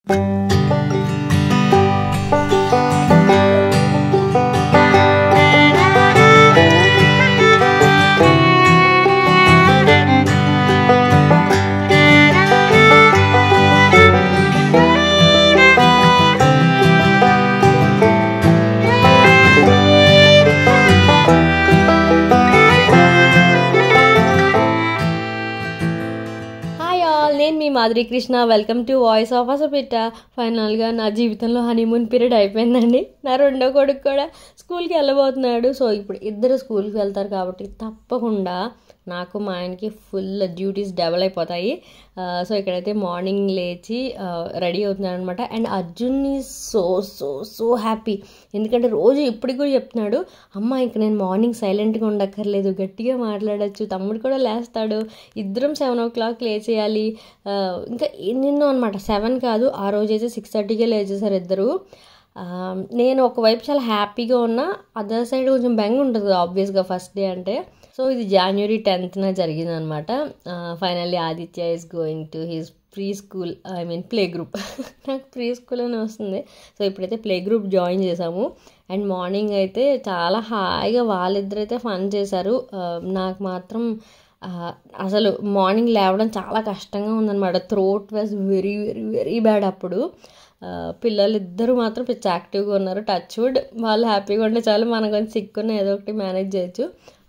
నేను మీ Madhuri Krishna. Welcome to voice of అసపిట్ట. ఫైనల్గా నా జీవితంలో హనీమూన్ పీరియడ్ అయిపోయిందండి. నా రెండో కొడుకు కూడా స్కూల్కి వెళ్ళబోతున్నాడు. సో ఇప్పుడు ఇద్దరు స్కూల్కి వెళ్తారు కాబట్టి తప్పకుండా నాకు మా ఆయనకి ఫుల్ డ్యూటీస్ డబల్ అయిపోతాయి. సో ఇక్కడైతే మార్నింగ్ లేచి రెడీ అవుతున్నాడు అనమాట. And Arjun is so so so happy. ఎందుకంటే రోజు ఇప్పటికి కూడా చెప్తున్నాడు, అమ్మ ఇంక నేను మార్నింగ్ సైలెంట్గా ఉండక్కర్లేదు, గట్టిగా మాట్లాడచ్చు, తమ్ముడు కూడా లేస్తాడు, ఇద్దరం 7 o'clock లేచేయాలి. ఇంకా ఎన్నెన్నో అనమాట. 7 కాదు, ఆ రోజైతే 6:30కే లేచేసారు ఇద్దరు. నేను ఒకవైపు చాలా హ్యాపీగా ఉన్నా, అదర్ సైడ్ కొంచెం బెంగ ఉంటుంది ఆబ్వియస్గా ఫస్ట్ డే అంటే. సో ఇది January 10th జరిగిందనమాట. Finally Aditya is going to his pre school, play group. నాకు ప్రీ స్కూల్ అని వస్తుంది. సో ఇప్పుడైతే ప్లే గ్రూప్ జాయిన్ చేసాము. అండ్ మార్నింగ్ అయితే చాలా హాయిగా వాళ్ళిద్దరైతే ఫన్ చేశారు. నాకు మాత్రం అసలు మార్నింగ్ లేవడం చాలా కష్టంగా ఉందన్నమాట. Throat was very very very bad అప్పుడు. పిల్లలిద్దరూ మాత్రం పిచ్చి యాక్టివ్గా ఉన్నారు. టచ్ వుడ్ వాళ్ళు హ్యాపీగా ఉంటే చాలు, మనకు కొంచెం సిక్కున్న ఏదో ఒకటి మేనేజ్ చేయొచ్చు.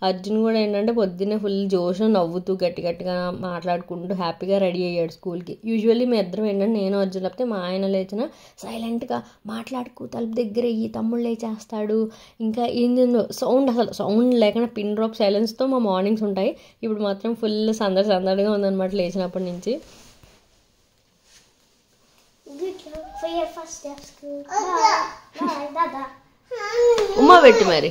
అర్జున్ కూడా ఏంటంటే పొద్దున్నే ఫుల్ జోష్ నవ్వుతూ గట్టి గట్టిగా మాట్లాడుకుంటూ హ్యాపీగా రెడీ అయ్యాడు స్కూల్కి. యూజువల్లీ మీ ఇద్దరం ఏంటంటే నేను అర్జున్ లేకపోతే మా ఆయన లేచిన సైలెంట్గా మాట్లాడుకు తలుపు దగ్గర అయ్యి తమ్ముడు లేచేస్తాడు. ఇంకా ఏందో సౌండ్, అసలు సౌండ్ లేకుండా పిన్ డ్రాప్ సైలెన్స్తో మా మార్నింగ్స్ ఉంటాయి. ఇప్పుడు మాత్రం ఫుల్ సందడిగా ఉందన్నమాట లేచినప్పటి నుంచి. ఉమ్మా పెట్టి మరి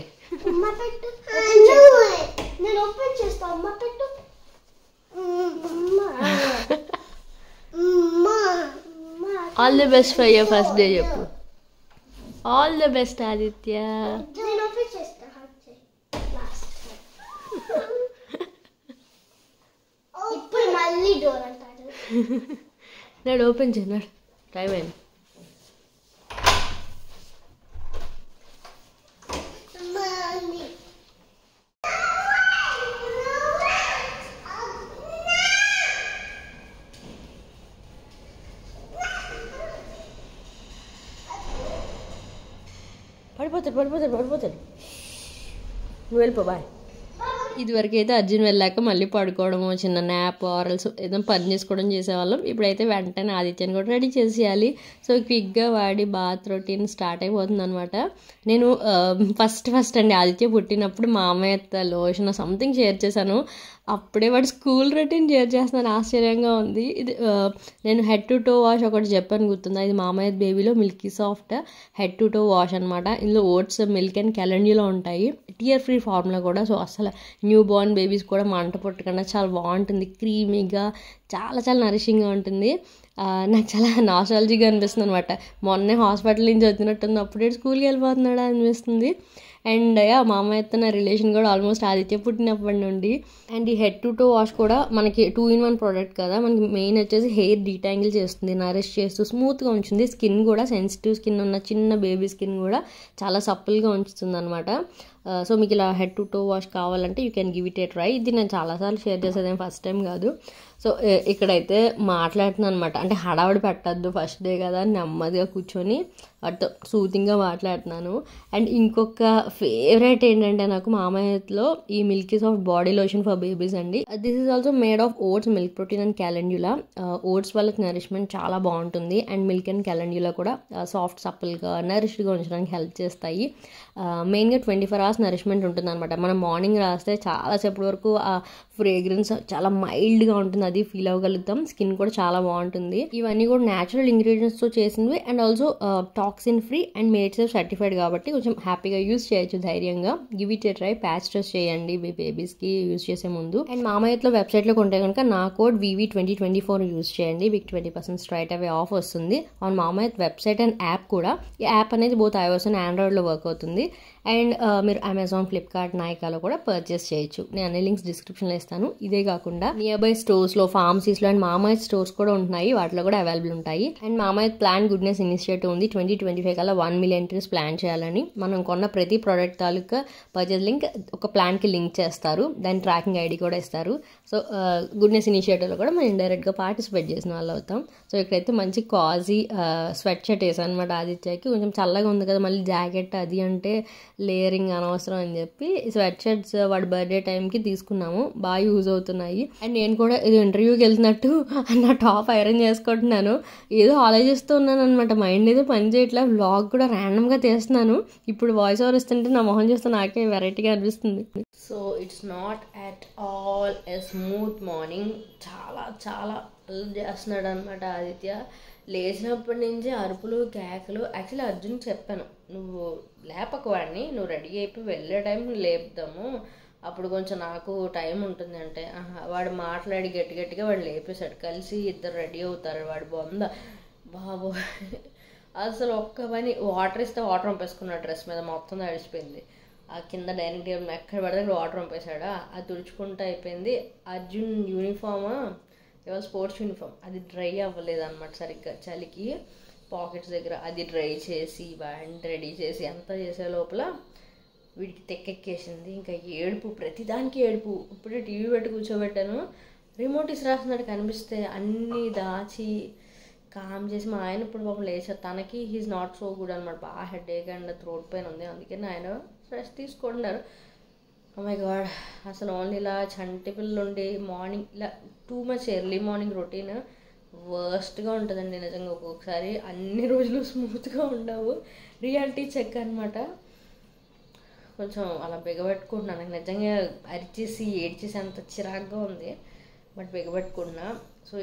all the best for your first day చెప్పు. All the best Aditya. నాడు ఓపెన్ చేయన్నాడు, టైం అయింది. పడిపోతాడు. నువ్వు వెళ్ళిపో, బాయ్. ఇదివరకు అయితే అర్జున్ వెళ్ళాక మళ్ళీ పడుకోవడము, చిన్న న్యాప్ ఆరల్స్ ఏదో పని చేసుకోవడం చేసేవాళ్ళం. ఇప్పుడైతే వెంటనే ఆదిత్యాన్ని కూడా రెడీ చేసేయాలి. సో క్విక్గా వాడి బాత్ రొటీన్ స్టార్ట్ అయిపోతుంది అనమాట. నేను ఫస్ట్ అండి ఆదిత్య పుట్టినప్పుడు మా అమ్మయ్య లోషన్ సంథింగ్ షేర్ చేశాను. అప్పుడే వాడు స్కూల్ రొటీన్ షేర్ చేస్తున్నాను. ఆశ్చర్యంగా ఉంది. ఇది నేను హెడ్ టు టో వాష్ ఒకటి చెప్పాను, గుర్తుందా? ఇది మామయ్య బేబీలో milky soft head to toe wash అనమాట. ఇందులో ఓట్స్, మిల్క్ అండ్ క్యాలెండీలో ఉంటాయి. టియర్ ఫ్రీ ఫార్ములా కూడా. సో అసలు న్యూ బోర్న్ బేబీస్ కూడా మంట పుట్టకుండా చాలా బాగుంటుంది. క్రీమీగా చాలా చాలా నరిషింగ్గా ఉంటుంది. నాకు చాలా నాస్టాలజీగా అనిపిస్తుంది అనమాట. మొన్నే హాస్పిటల్ నుంచి వచ్చినట్టుంది, అప్పుడే స్కూల్కి వెళ్ళిపోతున్నాడా అనిపిస్తుంది. అండ్ మా అమ్మాయితో నా రిలేషన్ కూడా ఆల్మోస్ట్ ఆదిత్య పుట్టినప్పటి నుండి. అండ్ ఈ హెడ్ టు టో వాష్ కూడా మనకి 2-in-1 ప్రోడక్ట్ కదా. మనకి మెయిన్ వచ్చేసి హెయిర్ డీటాంగిల్ చేస్తుంది, నరిష్ చేస్తూ స్మూత్గా ఉంచుతుంది. స్కిన్ కూడా సెన్సిటివ్ స్కిన్ ఉన్న చిన్న బేబీ స్కిన్ కూడా చాలా సప్పుల్గా ఉంచుతుంది అనమాట. సో మీకు ఇలా హెడ్ టు టో వాష్ కావాలంటే you can give it A try. ఇది నేను చాలాసార్లు షేర్ చేసేదేం ఫస్ట్ టైం కాదు. సో ఇక్కడైతే మాట్లాడుతున్నాను అనమాట. అంటే హడావిడి పెట్టద్దు, ఫస్ట్ డే కదా, నెమ్మదిగా కూర్చొని వాటితో సూతింగ్గా మాట్లాడుతున్నాను. అండ్ ఇంకొక ఫేవరెట్ ఏంటంటే నాకు మామయ్యలో ఈ milky soft body lotion for babies అండి. This is also made of oats, milk protein and calendula. Oats వాళ్ళకి నరిష్మెంట్ చాలా బాగుంటుంది. అండ్ మిల్క్ అండ్ క్యాలెండ్యులా కూడా సాఫ్ట్ సప్పుల్గా నరిష్డ్గా ఉంచడానికి హెల్ప్ చేస్తాయి. మెయిన్గా 24 hours నరిష్మెంట్ ఉంటుంది అనమాట. మనం మార్నింగ్ రాస్తే చాలాసేపటి వరకు ఆ ఫ్రేగ్రెన్స్ చాలా మైల్డ్గా ఉంటుంది, అది ఫీల్ అవ్వగలుగుతాం. స్కిన్ కూడా చాలా బాగుంటుంది. ఇవన్నీ కూడా న్యాచురల్ ఇంగ్రీడియంట్స్తో చేసినవి and also toxin free and made safe certified కాబట్టి కొంచెం హ్యాపీగా యూస్ చేయొచ్చు ధైర్యంగా. Give it A try. Patch test చేయండి మీ బేబీస్కి యూస్ చేసే ముందు. అండ్ మామయ్యలో వెబ్సైట్లో కొంటే కనుక నా కోడ్ VV2024 యూస్ చేయండి. మీకు 20% స్ట్రైట్ అవే ఆఫ్ వస్తుంది ఆన్ మామయ్య వెబ్సైట్ అండ్ యాప్ కూడా. ఈ యాప్ అనేది బోత్ iOS అండ్ ఆండ్రాయిడ్లో వర్క్ అవుతుంది. అండ్ మీరు అమెజాన్, ఫ్లిప్కార్ట్, నైకాలో కూడా పర్చేస్ చేయొచ్చు. నేను అన్ని లింక్స్ డిస్క్రిప్షన్లో ఇస్తాను. ఇదే కాకుండా నియర్ బై స్టోర్స్లో, ఫార్మసీస్లో అండ్ మామాయత్ స్టోర్స్ కూడా ఉంటున్నాయి, వాటిలో కూడా అవైలబుల్ ఉంటాయి. And Mamaearth plan goodness initiative ఉంది 2025 కల్లా 1 million trees ప్లాన్ చేయాలని. మనం కొన్న ప్రతి ప్రోడక్ట్ తాలూకా పర్చేస్ లింక్ ఒక ప్లాన్కి లింక్ చేస్తారు, దాని ట్రాకింగ్ ఐడి కూడా ఇస్తారు. సో గుడ్నెస్ ఇనిషియేటివ్లో కూడా మనం ఇండైరెక్ట్గా పార్టిసిపేట్ చేసిన వాళ్ళు అవుతాం. సో ఇక్కడైతే మంచి కాజీ స్వెట్ షర్ట్ వేసాను అనమాట ఆదిత్యకి. కొంచెం చల్లగా ఉంది కదా, మళ్ళీ జాకెట్ అది అంటే లేయరింగ్ అనవసరం అని చెప్పి స్వెట్ షర్ట్స్ వాడి బర్త్డే టైంకి తీసుకున్నాము, బాగా యూజ్ అవుతున్నాయి. అండ్ నేను కూడా ఇది ఇంటర్వ్యూకి వెళ్తున్నట్టు నా టాప్ ఐరన్ చేసుకుంటున్నాను, ఏదో ఆలోచిస్తూ ఉన్నాను అనమాట, మైండ్ ఏదో పని చేయట్లా. వ్లాగ్ కూడా ర్యాండమ్గా తీస్తున్నాను, ఇప్పుడు వాయిస్ ఓవర్ ఇస్తుంటే నా మొహం చూస్తే నాకే వెరైటీగా అనిపిస్తుంది. So it's not at all a smooth morning. చాలా చాలా చేస్తున్నాడు అనమాట ఆదిత్య. లేచినప్పటి నుంచి అరుపులు, కేకలు. యాక్చువల్లీ అర్జున్ చెప్పాను, నువ్వు లేపక వాడిని, నువ్వు రెడీ అయిపోయి వెళ్ళే టైం లేపుదాము, అప్పుడు కొంచెం నాకు టైం ఉంటుంది అంటే, వాడు మాట్లాడి గట్టి గట్టిగా వాడు లేపేశాడు. కలిసి ఇద్దరు రెడీ అవుతారు. వాడు బొంద బాబు అసలు ఒక్క పని, వాటర్ ఇస్తే వాటర్ పంపేసుకున్నాడు, డ్రెస్ మీద మొత్తం తడిసిపోయింది. ఆ కింద డైనింగ్ టేబుల్ ఎక్కడ పడితే వాటర్ పంపేశాడా, అది తుడుచుకుంటూ అయిపోయింది. అర్జున్ యూనిఫామా, ఇవాళ స్పోర్ట్స్ యూనిఫామ్, అది డ్రై అవ్వలేదు అనమాట సరిగ్గా చలికి, పాకెట్స్ దగ్గర అది డ్రై చేసి బ్యాండ్ రెడీ చేసి అంతా చేసే లోపల వీడికి తెక్కెక్కేసింది. ఇంకా ఏడుపు, ప్రతిదానికి ఏడుపు. ఇప్పుడే టీవీ పెట్టి కూర్చోబెట్టాను, రిమోట్ ఇసిరేస్తున్నాడు కనిపిస్తే, అన్నీ దాచి కామ్ చేసి. మా ఆయన ఇప్పుడు పాపం లేచారు, తనకి హీజ్ నాట్ సో గుడ్ అనమాట, బాగా హెడేక్ అండ్ థ్రోట్ పెయిన్ ఉంది, అందుకని ఆయన రెస్ట్ తీసుకుంటున్నారు. ఓ మై గాడ్, అసలు ఓన్లీ ఇలా చంటి పిల్లలు ఉండి మార్నింగ్ ఇలా too much early morning routine వర్స్ట్గా ఉంటుందండి నిజంగా. ఒక్కొక్కసారి అన్ని రోజులు స్మూత్గా ఉండవు, రియాలిటీ చెక్ అనమాట. కొంచెం అలా బిగబెట్టుకుంటున్నాను, నాకు నిజంగా అరిచేసి ఏడ్చేసి అంత చిరాగ్గా ఉంది, బట్ బిగబెట్టుకుంటున్నా. సో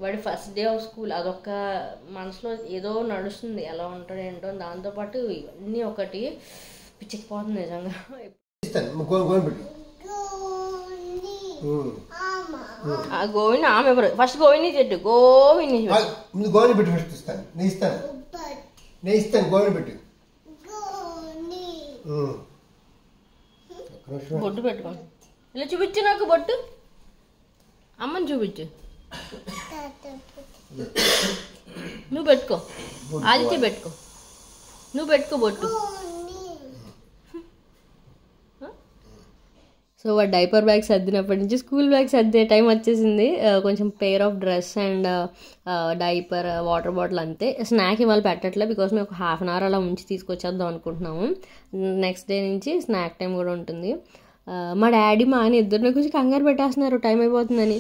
వాడి ఫస్ట్ డే ఆఫ్ స్కూల్, అదొక మనసులో ఏదో నడుస్తుంది, ఎలా ఉంటాడు ఏంటో. దాంతోపాటు ఇవన్నీ ఒకటి పిచ్చిపోతుంది నిజంగా. గోవిని ఆమె ఎవరు ఫస్ట్? గోవిని చెట్టు, గోవిని గోవిని పెట్టి ఫస్ట్ ఇస్తాను, నేను ఇస్తాను, నేను ఇస్తాను, గోవిని పెట్టి. బొట్టు పెట్టుకోండి, ఇలా చూపించు నాకు బొట్టు, అమ్మని చూపించు, నువ్వు పెట్టుకో, ఆదిత్య పెట్టుకో, నువ్వు పెట్టుకో బొట్టు. సో వాడు డైపర్ బ్యాగ్స్ సర్దినప్పటి నుంచి స్కూల్ బ్యాగ్స్ సర్దే టైం వచ్చేసింది. కొంచెం pair of dress and diaper, water bottle అంతే. స్నాక్ ఇవాళ పెట్టట్లే, బికాస్ మేము ఒక 1/2 hour అలా ఉంచి తీసుకొచ్చేద్దాం అనుకుంటున్నాము. నెక్స్ట్ డే నుంచి స్నాక్ టైం కూడా ఉంటుంది. మా డాడీ మా ఆయన ఇద్దరిని కొంచెం కంగారు పెట్టేస్తున్నారు టైం అయిపోతుందని.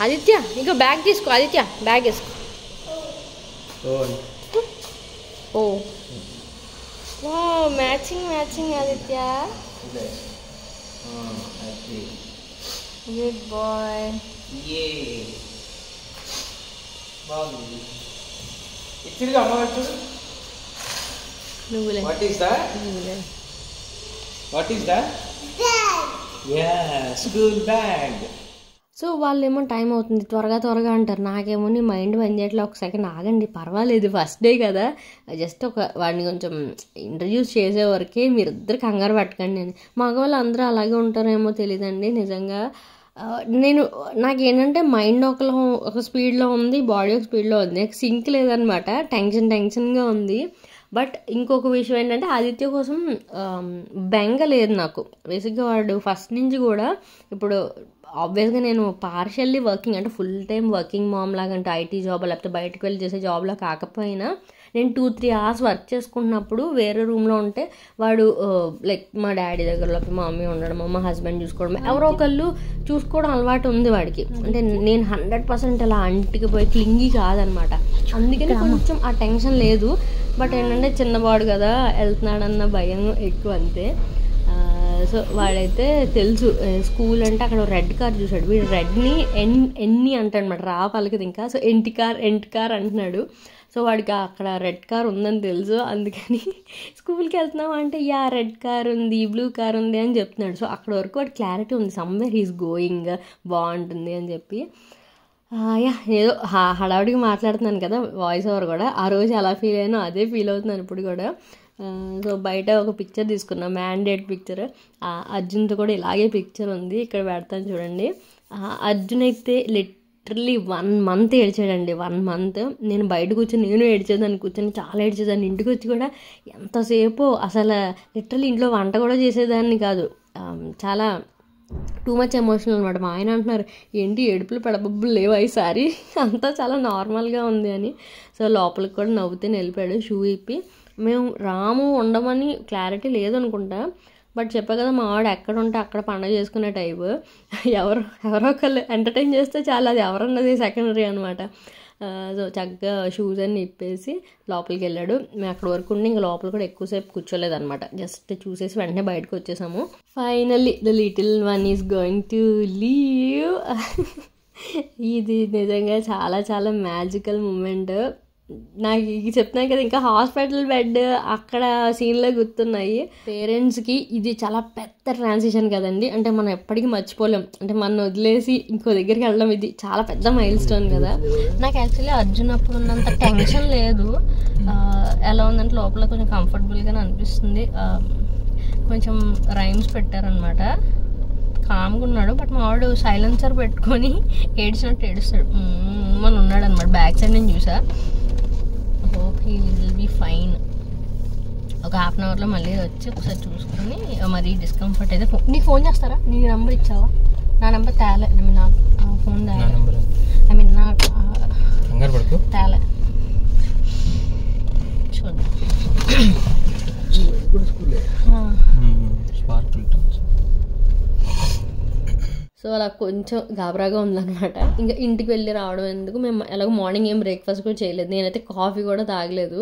ఆదిత్య ఇంకా బ్యాగ్ తీసుకో, ఆదిత్య బ్యాగ్ వేసుకో. Oh matching matching Aditya, good boy. నువ్వులే స్కూల్ బ్యాగ్. సో వాళ్ళేమో టైం అవుతుంది త్వరగా త్వరగా అంటారు, నాకేమో నీ మైండ్ పని చేయట్లే, ఒక సెకండ్ ఆగండి పర్వాలేదు, ఫస్ట్ డే కదా, జస్ట్ వాడిని కొంచెం ఇంట్రడ్యూస్ చేసే వరకే, మీరు ఇద్దరు కంగారు పట్టకండి అని. మగవాళ్ళు అందరూ అలాగే ఉంటారేమో తెలియదండి నిజంగా. నాకేంటంటే మైండ్ ఒక స్పీడ్లో ఉంది, బాడీ ఒక స్పీడ్లో ఉంది, నాకు సింక్ లేదనమాట, టెన్షన్గా ఉంది. బట్ ఇంకొక విషయం ఏంటంటే ఆదిత్య కోసం బెంగ లేదు నాకు. బేసిక్గా వాడు ఫస్ట్ నుంచి కూడా, ఇప్పుడు ఆబ్వియస్గా నేను పార్షియల్లీ వర్కింగ్ అంటే ఫుల్ టైం వర్కింగ్ మామ్ లాగా, అంటే ఐటీ జాబ్ లేకపోతే బయటకు వెళ్ళి చేసే జాబ్లో కాకపోయినా, నేను 2-3 hours వర్క్ చేసుకుంటున్నప్పుడు వేరే రూమ్లో ఉంటే వాడు లైక్ మా డాడీ దగ్గర లేకపోతే మా మమ్మీ ఉండడం, మా హస్బెండ్ చూసుకోవడం, ఎవరో ఒకళ్ళు చూసుకోవడం అలవాటు ఉంది వాడికి. అంటే నేను 100% అలా అంటికి పోయి క్లింగి కాదనమాట, అందుకని కొంచెం ఆ టెన్షన్ లేదు. బట్ ఏంటంటే చిన్నవాడు కదా, వెళ్తున్నాడన్న భయం ఎక్కువ అంతే. సో వాడైతే తెలుసు స్కూల్ అంటే అక్కడ రెడ్ కార్ చూసాడు, వీడు రెడ్ని ఎన్ని అంటాడనమాట, రా పలకదు ఇంకా. సో ఎంటి కార్ అంటున్నాడు. సో వాడికి అక్కడ రెడ్ కార్ ఉందని తెలుసు, అందుకని స్కూల్కి వెళ్తున్నావు అంటే యా రెడ్ కార్ ఉంది, బ్లూ కార్ ఉంది అని చెప్తున్నాడు. సో అక్కడ వరకు వాడి క్లారిటీ ఉంది, సమ్వేర్ హీస్ గోయింగ్, బాగుంటుంది అని చెప్పి. ఏదో హడావుడిగా మాట్లాడుతున్నాను కదా, వాయిస్ ఓవర్ కూడా. ఆ రోజు అలా ఫీల్ అయ్యానో అదే ఫీల్ అవుతున్నాను ఇప్పుడు కూడా. సో బయట ఒక పిక్చర్ తీసుకున్నాం, మ్యాండేట్ పిక్చర్. అర్జున్తో కూడా ఇలాగే పిక్చర్ ఉంది, ఇక్కడ పెడతాను చూడండి. అర్జున్ అయితే లిటరలీ 1 month ఏడ్చాడండి. 1 month నేను బయట కూర్చొని నేను ఏడ్చేదాన్ని, కూర్చొని చాలా ఏడ్చేదాన్ని. ఇంటికి వచ్చి కూడా ఎంతసేపు అసలు లిటరలీ ఇంట్లో వంట కూడా చేసేదాన్ని కాదు. చాలా టూ మచ్ ఎమోషనల్ అనమాట. మా ఆయన అంటున్నారు ఏంటి ఏడుపులు పెడబొబ్బులు లేవు ఈసారి, అంతా చాలా నార్మల్గా ఉంది అని. సో లోపలికి కూడా నవ్వుతూనే వెళ్ళిపోయాడు షూ ఇప్పి. మేము రాము ఉండమని క్లారిటీ లేదనుకుంటా, బట్ చెప్పా కదా మా వాడు ఎక్కడ ఉంటే అక్కడ పండగ చేసుకునే టైపు. ఎవరో ఒకళ్ళు ఎంటర్టైన్ చేస్తే చాలా, అది ఎవరన్నది సెకండరీ అనమాట. సో చక్కగా షూస్ అన్ని ఇప్పేసి లోపలికి వెళ్ళాడు. మేము అక్కడ వరకు ఉండి ఇంకా లోపల కూడా ఎక్కువసేపు కూర్చోలేదన్నమాట, జస్ట్ చూసేసి వెంటనే బయటకు వచ్చేసాము. Finally the little one is going to leave. ఇది నిజంగా చాలా చాలా మ్యాజికల్ మూమెంట్. నాకు చెప్తున్నాను కదా, ఇంకా హాస్పిటల్ బెడ్ అక్కడ సీన్లో గుర్తున్నాయి. పేరెంట్స్కి ఇది చాలా పెద్ద ట్రాన్సిషన్ కదండి, అంటే మనం ఎప్పటికీ మర్చిపోలేం. అంటే మనం వదిలేసి ఇంకో దగ్గరికి వెళ్ళడం ఇది చాలా పెద్ద మైల్ స్టోన్ కదా. నాకు యాక్చువల్లీ అర్జున్ అప్పుడు ఉన్నంత టెన్షన్ లేదు. ఎలా ఉందంటే లోపల కొంచెం కంఫర్టబుల్గానే అనిపిస్తుంది. కొంచెం రైమ్స్ పెట్టారనమాట, కామ్గా ఉన్నాడు. బట్ మా వాడు సైలెన్సర్ పెట్టుకొని ఏడ్చినట్టు ఏడుస్తాడు అని ఉన్నాడు అనమాట. బ్యాక్ సైడ్ నేను చూసా. Hope he will be fine. ఒక 1/2 hourలో మళ్ళీ వచ్చి ఒకసారి చూసుకొని మరి డిస్కంఫర్ట్ అయితే నీకు ఫోన్ చేస్తారా? నీ నెంబర్ ఇచ్చావా? నా నెంబర్ తేలే, నా ఫోన్ తేలే, ఐ మీన్ నా తేలే. చూద్దాం. సో అలా కొంచెం గాబరాగా ఉందన్నమాట. ఇంకా ఇంటికి వెళ్ళి రావడం ఎందుకు, మేము ఎలాగో మార్నింగ్ ఏం బ్రేక్ఫాస్ట్ కూడా చేయలేదు, నేనైతే కాఫీ కూడా తాగలేదు.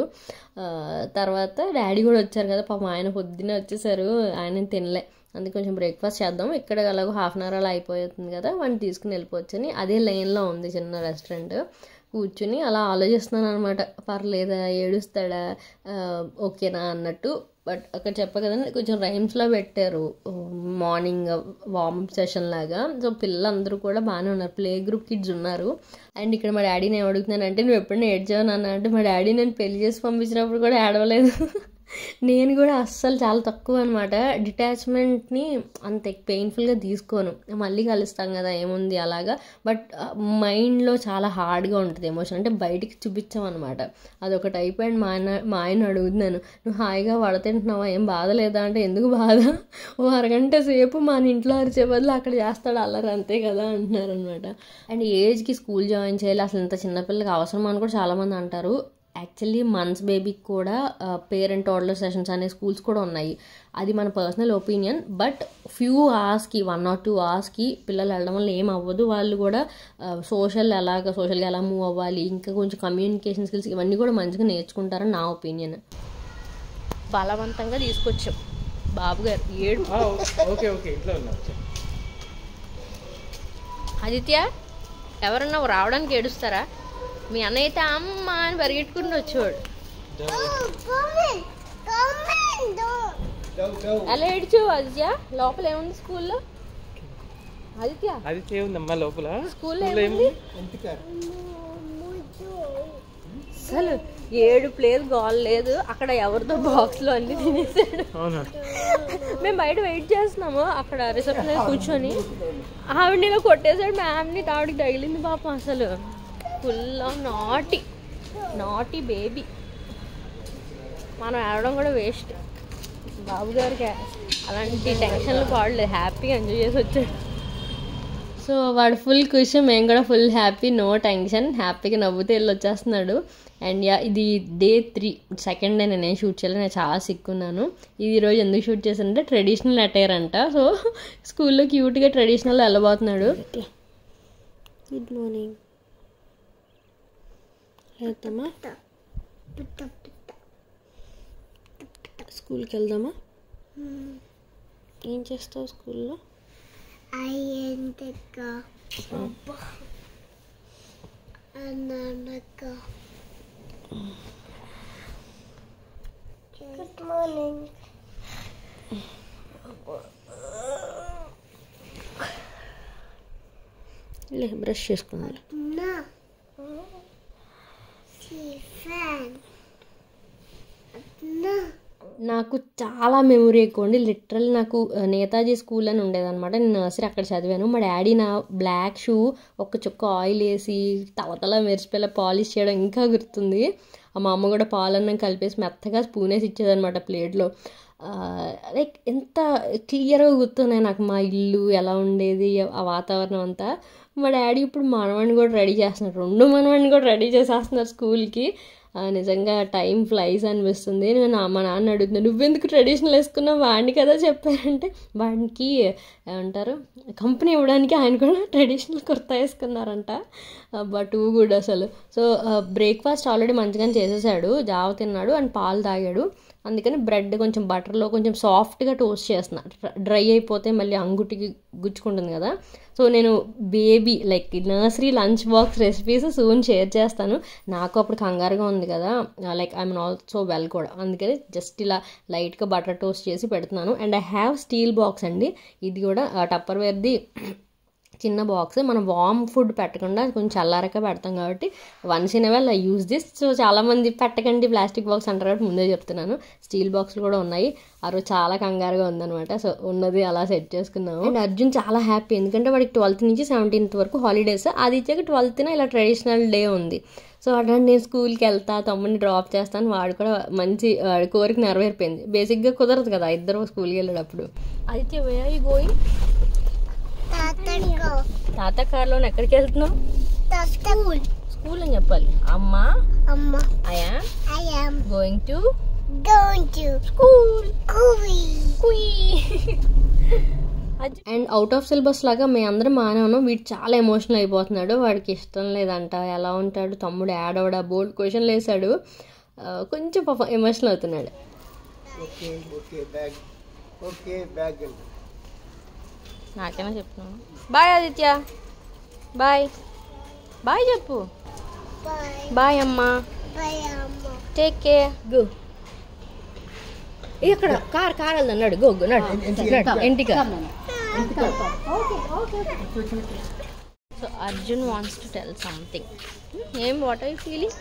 తర్వాత డాడీ కూడా వచ్చారు కదా పాపం, ఆయన పొద్దున్నే వచ్చేసారు, ఆయన తినలే. అందుకే కొంచెం బ్రేక్ఫాస్ట్ చేద్దాం, ఇక్కడ అలాగో 1/2 hour అలా అయిపోతుంది కదా, వాడిని తీసుకుని వెళ్ళిపోవచ్చని. అదే లైన్లో ఉంది చిన్న రెస్టారెంట్. కూర్చుని అలా ఆలోచిస్తున్నాను అనమాట, పర్లేదా, ఏడుస్తాడా, ఓకేనా అన్నట్టు. బట్ అక్కడ చెప్పా కదండి, కొంచెం రైమ్స్లో పెట్టారు మార్నింగ్ వార్మ్ సెషన్ లాగా. సో పిల్లలందరూ కూడా బాగానే ఉన్నారు, ప్లే గ్రూప్ కిడ్స్ ఉన్నారు. అండ్ ఇక్కడ మా డాడీని ఏం అడుగుతున్నానంటే, నువ్వు ఎప్పుడైనా ఏడ్చావు నాన్న అంటే, మా డాడీ నేను పెళ్లి చేసి పంపించినప్పుడు కూడా ఏడవలేదు. నేను కూడా అస్సలు చాలా తక్కువ అనమాట, డిటాచ్మెంట్ని అంత పెయిన్ఫుల్గా తీసుకోను. మళ్ళీ కలుస్తాం కదా ఏముంది అలాగా. బట్ మైండ్లో చాలా హార్డ్గా ఉంటుంది ఎమోషన్, అంటే బయటికి చూపించామన్నమాట. అదొకటి అయిపోయింది. మా ఆయన అడుగుతున్నాను, నువ్వు హాయిగా వడతింటున్నావా, ఏం బాధ లేదా అంటే, ఎందుకు బాధ, ఓ 1 గంట సేపు మన ఇంట్లో అరిచే బదులు అక్కడ చేస్తాడు అల్లరి, అంతే కదా అంటున్నారు అనమాట. అండ్ ఏజ్కి స్కూల్ జాయిన్ చేయాలి, అసలు ఇంత చిన్నపిల్లలకి అవసరం అని కూడా చాలామంది అంటారు. యాక్చువల్లీ మంత్స్ బేబీకి కూడా పేరెంట్ టోడ్లర్ సెషన్స్ అనే స్కూల్స్ కూడా ఉన్నాయి. అది మన పర్సనల్ ఒపీనియన్. బట్ ఫ్యూ అవర్స్కి 1 or 2 hours పిల్లలు వెళ్ళడం వల్ల ఏం అవ్వదు. వాళ్ళు కూడా సోషల్గా ఎలా మూవ్ అవ్వాలి, ఇంకా కొంచెం కమ్యూనికేషన్ స్కిల్స్ ఇవన్నీ కూడా మంచిగా నేర్చుకుంటారని నా ఒపీనియన్. బలవంతంగా తీసుకొచ్చాం బాబు గారు, ఏడు. ఆదిత్య, ఎవరన్నా రావడానికి ఏడుస్తారా? మీ అన్నయ్య అయితే అమ్మ అని పరిగెట్టుకుంటూ వచ్చేవాడు. అలా ఏడ్చు ఆదిత్య. లోపల ఏముంది స్కూల్లో? ఆదిత్య ఏముందమ్మా లోపల స్కూల్లో ఏముంది? అసలు 7 ప్లేస్ గోల్ లేదు అక్కడ, ఎవరితో బాక్స్లో అన్ని తినేసాడు. మేము బయట వెయిట్ చేస్తున్నాము అక్కడ రిసెప్షన్ కూర్చొని, ఆవిడని కొట్టేశాడు మ్యామ్ని, ఆవిడకి తగిలింది పాపం. అసలు ఫుల్ నాటీ బేబీ. మనం ఆడడం కూడా వేస్ట్. బాబు గారికి అలాంటి టెన్షన్లు పాడలేదు, హ్యాపీగా ఎంజాయ్ చేసి వచ్చాడు. సో వాడు ఫుల్ ఖుషి, మేము కూడా ఫుల్ హ్యాపీ, నో టెన్షన్, హ్యాపీగా నవ్వుతూ వెళ్ళి వచ్చేస్తున్నాడు. అండ్ ఇది Day 3, సెకండ్ డే నేనేం షూట్ చేయలేదు, నేను చాలా సిక్కున్నాను. ఇది ఈరోజు ఎందుకు షూట్ చేశానంటే ట్రెడిషనల్ అటైర్ అంట. సో స్కూల్లో క్యూట్గా ట్రెడిషనల్ వెళ్ళబోతున్నాడు. Good morning. వెళ్తామా స్కూల్కి? వెళ్దామా? ఏం చేస్తావు స్కూల్లో? Good morning. బ్రష్ చేసుకున్నాను. నాకు చాలా మెమొరీ ఎక్కువ అండి. లిటరల్ నాకు నేతాజీ స్కూల్ అని ఉండేదన్నమాట. నేను నర్సరీ అక్కడ చదివాను. మా డాడీ నా బ్లాక్ షూ ఒక చుక్క ఆయిల్ వేసి తలతల మెరిసిపోయేలా పాలిష్ చేయడం ఇంకా గుర్తుంది. మా అమ్మ కూడా పాలన్నం కలిపేసి మెత్తగా స్పూన్ వేసి ఇచ్చేదనమాట ప్లేట్లో. లైక్ ఎంత క్లియర్గా గుర్తున్నాయి నాకు మా ఇల్లు ఎలా ఉండేది, ఆ వాతావరణం అంతా. మా డాడీ ఇప్పుడు మనవాడిని కూడా రెడీ చేస్తున్నారు, 2 మనవాడిని కూడా రెడీ చేసేస్తున్నారు స్కూల్కి. నిజంగా టైం ఫ్లైస్ అనిపిస్తుంది. నేను మా నాన్న అడుగుతున్నాను, నువ్వెందుకు ట్రెడిషనల్ వేసుకున్నావు, వాడిని కదా చెప్పారంటే వాడికి ఏమంటారు కంపెనీ ఇవ్వడానికి ఆయన కూడా ట్రెడిషనల్ కుర్తా వేసుకున్నారంట. బట్ గుడ్ అసలు. సో బ్రేక్ఫాస్ట్ ఆల్రెడీ మంచిగానే చేసేసాడు, జావ తిన్నాడు అండ్ పాలు తాగాడు. అందుకని బ్రెడ్ కొంచెం బటర్లో కొంచెం సాఫ్ట్గా టోస్ట్ చేస్తున్నా, డ్రై అయిపోతే మళ్ళీ అంగుటికి గుచ్చుకుంటుంది కదా. సో నేను baby like nursery lunch box recipes soon share చేస్తాను. నాకు అప్పుడు కంగారుగా ఉంది కదా, లైక్ ఐఎమ్ ఆల్సో వెల్ కూడా, అందుకని జస్ట్ ఇలా లైట్గా బటర్ టోస్ట్ చేసి పెడుతున్నాను. And I have steel box అండి, ఇది కూడా టప్పర్ వేర్ది చిన్న బాక్స్. మనం వామ్ ఫుడ్ పెట్టకుండా కొంచెం చల్లారక పెడతాం కాబట్టి once in ever I use this. So చాలామంది పెట్టకండి ప్లాస్టిక్ బాక్స్ అంటారు కాబట్టి ముందే చెప్తున్నాను. స్టీల్ బాక్స్లు కూడా ఉన్నాయి. ఆ రోజు చాలా కంగారుగా ఉందనమాట. సో ఉన్నది అలా సెట్ చేసుకున్నాము. అండ్ అర్జున్ చాలా హ్యాపీ, ఎందుకంటే వాడికి 12th నుంచి 17th వరకు హాలిడేస్. ఆదిత్యకి 12th ఇలా ట్రెడిషనల్ డే ఉంది. సో అట్లా నేను స్కూల్కి వెళ్తా, తమ్ముడిని డ్రాప్ చేస్తాను, వాడు కూడా మంచి కోరిక నెరవేరిపోయింది. బేసిక్గా కుదరదు కదా ఇద్దరు స్కూల్కి వెళ్ళేటప్పుడు. ఆదిత్య వే ఆర్ యు గోయింగ్? తాత కార్లో ఎక్కడికి వెళ్తున్నావు? స్కూల్ అని చెప్పాలి. అమ్మా I am going to school. And out of syllabus లాగా మేము అందరం బాగానే ఉన్నాం. వీడు చాలా ఎమోషనల్ అయిపోతున్నాడు, వాడికి ఇష్టం లేదంట. ఎలా ఉంటాడు తమ్ముడు, యాడ్ అవడా, బోల్డ్ క్వశ్చన్లు వేసాడు, కొంచెం పాపం ఎమోషనల్ అవుతున్నాడు. నాకేనా చెప్తున్నాను? బాయ్ ఆదిత్య, బాయ్ బాయ్ చెప్పు. బాయ్ అమ్మా, టేక్ కేర్. గో ఇక్కడ కార్ వెళ్దాం, నడు గో ఇంటికి. So Arjun wants to tell something. ఏం what are you feeling?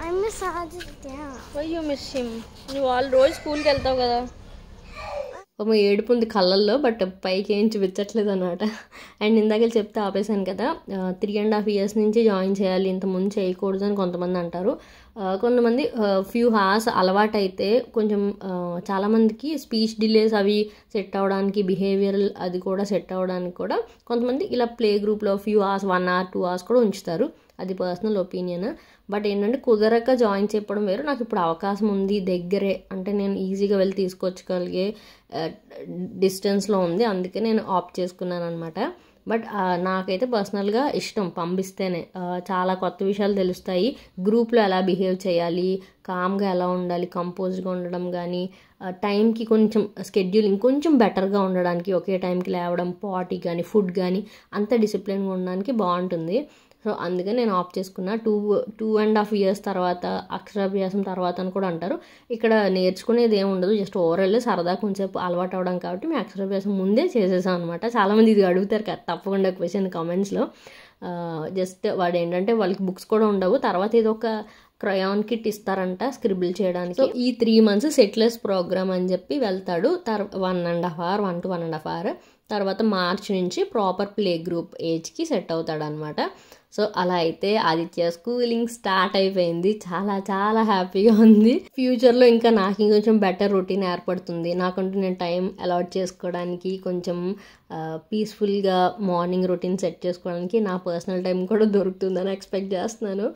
I miss Aditya. Why you miss him? నువ్వు వాళ్ళు రోజు స్కూల్కి వెళ్తావు కదా. ఏడుపు ఉంది కళ్ళల్లో, బట్ పైకి ఏం చూపించట్లేదు అనమాట. అండ్ ఇందాక చెప్తే ఆపేసాను కదా, 3.5 years నుంచి జాయిన్ చేయాలి, ఇంతకుముందు చేయకూడదు అని కొంతమంది అంటారు. కొంతమంది ఫ్యూ హార్స్ అలవాటు అయితే కొంచెం చాలామందికి స్పీచ్ డిలేస్ అవి సెట్ అవ్వడానికి, బిహేవియరల్ అది కూడా సెట్ అవ్వడానికి కూడా కొంతమంది ఇలా ప్లే గ్రూప్లో ఫ్యూ హార్స్ 1 hour 2 hours కూడా ఉంచుతారు. అది పర్సనల్ ఒపీనియన్. బట్ ఏంటంటే కుదరక జాయిన్ చెప్పడం వేరు. నాకు ఇప్పుడు అవకాశం ఉంది దగ్గరే, అంటే నేను ఈజీగా వెళ్ళి తీసుకొచ్చగలిగే డిస్టెన్స్లో ఉంది, అందుకే నేను ఆప్ట్ చేసుకున్నాను అనమాట. బట్ నాకైతే పర్సనల్గా ఇష్టం, పంపిస్తేనే చాలా కొత్త విషయాలు తెలుస్తాయి. గ్రూప్లో ఎలా బిహేవ్ చేయాలి, కామ్గా ఎలా ఉండాలి, కంపోజ్డ్గా ఉండడం కానీ, టైంకి కొంచెం స్కెడ్యూల్ ఇంకొంచెం బెటర్గా ఉండడానికి, ఒకే టైంకి లేవడం, పార్టీ కానీ ఫుడ్ కానీ అంత డిసిప్లిన్గా ఉండడానికి బాగుంటుంది. సో అందుకని నేను ఆప్ట్ చేసుకున్నా. 2.5 years తర్వాత అక్షరాభ్యాసం తర్వాత అని కూడా అంటారు. ఇక్కడ నేర్చుకునేది ఏమి ఉండదు, జస్ట్ ఓవరాల్ సరదా కొంచెంసేపు అలవాటు అవ్వడం కాబట్టి మేము అక్షరాభ్యాసం ముందే చేసేసాం అనమాట. చాలామంది ఇది అడుగుతారు కదా, తప్పకుండా క్వశ్చన్ కామెంట్స్లో. జస్ట్ వాడు ఏంటంటే వాళ్ళకి బుక్స్ కూడా ఉండవు, తర్వాత ఏదో ఒక క్రయాన్ కిట్ ఇస్తారంట స్క్రిబుల్ చేయడానికి. సో ఈ 3 months సెట్లెస్ ప్రోగ్రామ్ అని చెప్పి వెళ్తాడు. 1 to 1.5 hour తర్వాత మార్చ్ నుంచి ప్రాపర్ ప్లే గ్రూప్ ఏజ్కి సెట్ అవుతాడు అనమాట. సో అలా అయితే ఆదిత్య స్కూలింగ్ స్టార్ట్ అయిపోయింది. చాలా చాలా హ్యాపీగా ఉంది. ఫ్యూచర్లో ఇంకా నాకు ఇంకొంచెం బెటర్ రొటీన్ ఏర్పడుతుంది, నాకంటూ నేను టైం అలాట్ చేసుకోవడానికి, కొంచెం పీస్ఫుల్గా మార్నింగ్ రొటీన్ సెట్ చేసుకోవడానికి నా పర్సనల్ టైం కూడా దొరుకుతుందని ఎక్స్పెక్ట్ చేస్తున్నాను.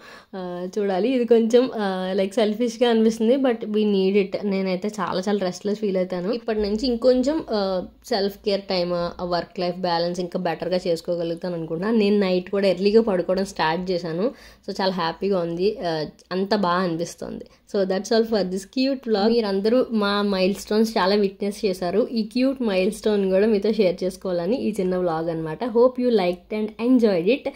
చూడాలి. ఇది కొంచెం లైక్ సెల్ఫిష్గా అనిపిస్తుంది, బట్ వీ నీడ్ ఇట్. నేనైతే చాలా చాలా రెస్ట్లెస్ ఫీల్ అవుతాను. ఇప్పటి నుంచి ఇంకొంచెం self care time, work life balance ఇంకా బెటర్గా చేసుకోగలుగుతాను అనుకుంటున్నాను. నేను నైట్ కూడా ఎర్లీగా పడుకోవడం స్టార్ట్ చేశాను. సో చాలా హ్యాపీగా ఉంది, అంత బాగా అనిపిస్తుంది. So that's all for this cute vlog. మీరందరూ మా మైల్ స్టోన్స్ చాలా విట్నెస్ చేశారు. ఈ క్యూట్ మైల్ స్టోన్ కూడా మీతో షేర్ చేసుకోవాలని ఈ చిన్న వ్లాగ్ అనమాట. Hope you liked and enjoyed it.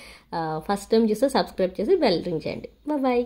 First time చూస్తే సబ్స్క్రైబ్ చేసి బెల్ రింగ్ చేయండి. బాయ్.